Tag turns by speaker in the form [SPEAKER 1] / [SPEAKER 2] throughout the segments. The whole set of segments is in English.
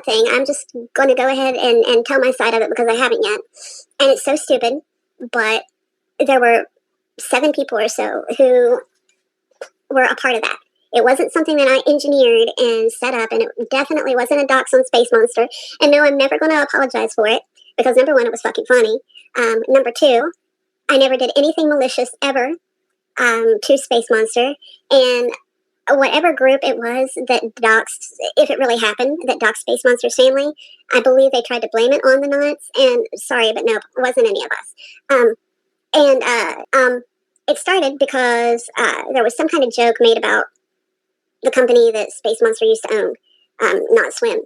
[SPEAKER 1] not thing, I'm just going to go ahead and tell my side of it because I haven't yet. And it's so stupid, but there were 7 people or so who were a part of that. It wasn't something that I engineered and set up, and it definitely wasn't a dox on Space Monster. And no, I'm never going to apologize for it because number one, it was fucking funny. Number two, I never did anything malicious ever to Space Monster. And whatever group it was that doxed, if it really happened, that doxed Space Monster's family, I believe they tried to blame it on the Knots. And sorry, but no, it wasn't any of us. It started because there was some kind of joke made about the company that Space Monster used to own, Not Swim.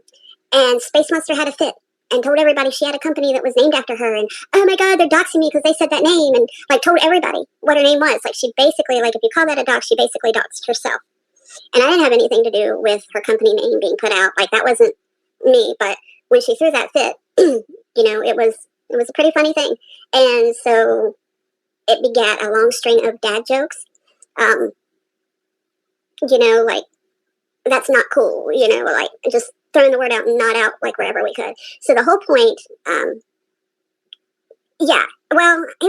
[SPEAKER 1] And Space Monster had a fit and told everybody she had a company that was named after her. And, oh my God, they're doxing me because they said that name. And, like, told everybody what her name was. Like, she basically, like, if you call that a dox, she basically doxed herself. And I didn't have anything to do with her company name being put out. Like, that wasn't me. But when she threw that fit, it was a pretty funny thing. And so it begat a long string of dad jokes. Like, that's not cool, like just throwing the word out and not out, like wherever we could. So the whole point, he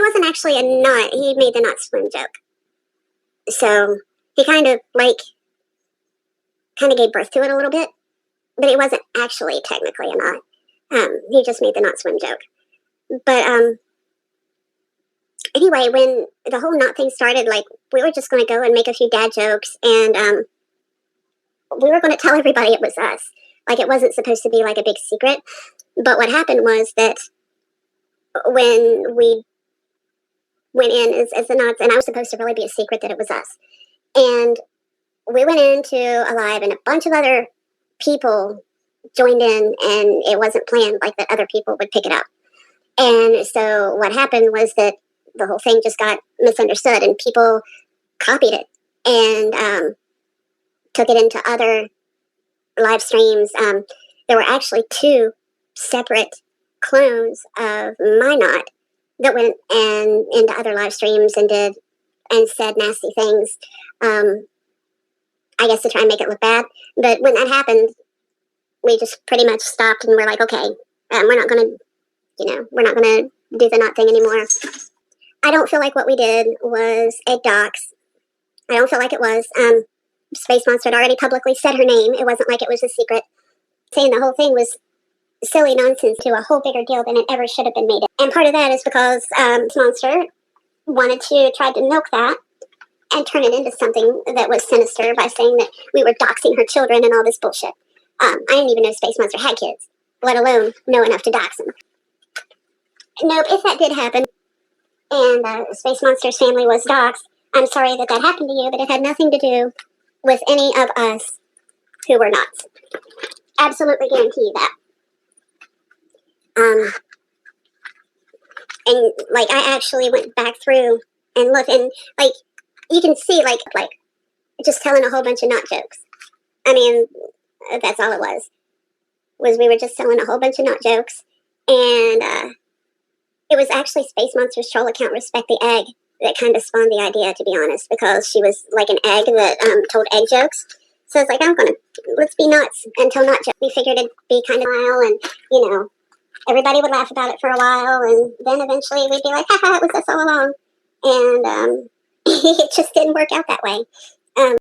[SPEAKER 1] wasn't actually a nut. He made the Not Swim joke. So he kind of gave birth to it a little bit, but it wasn't actually technically a nut. He just made the Not Swim joke. But, anyway, when the whole knot thing started, like, we were just going to go and make a few dad jokes, and we were going to tell everybody it was us. Like, it wasn't supposed to be, like, a big secret. But what happened was that when we went in as the Knots, and I was supposed to really be a secret that it was us. And we went into a live, and a bunch of other people joined in, and it wasn't planned, like, that other people would pick it up. And so what happened was that the whole thing just got misunderstood, and people copied it and took it into other live streams. There were actually 2 separate clones of my knot that went and into other live streams and said nasty things. I guess to try and make it look bad. But when that happened, we just pretty much stopped and we're like, okay, we're not going to do the knot thing anymore. I don't feel like what we did was a dox. I don't feel like it was. Space Monster had already publicly said her name. It wasn't like it was a secret. Saying the whole thing was silly nonsense to a whole bigger deal than it ever should have been made. And part of that is because Monster wanted to try to milk that and turn it into something that was sinister by saying that we were doxing her children and all this bullshit. I didn't even know Space Monster had kids, let alone know enough to dox them. Nope, if that did happen, and Space Monster's family was doxed, I'm sorry that happened to you, but it had nothing to do with any of us who were not. Absolutely guarantee you that. And, like, I actually went back through and looked, and, like, you can see, like, just telling a whole bunch of knot jokes. I mean, that's all it was we were just telling a whole bunch of knot jokes, and, it was actually Space Monster's troll account, Respect the Egg, that kind of spawned the idea, to be honest, because she was like an egg that told egg jokes. So it's like, let's be nuts and tell knot jokes. We figured it'd be kind of wild, and, everybody would laugh about it for a while, and then eventually we'd be like, haha, it was us all along. And it just didn't work out that way.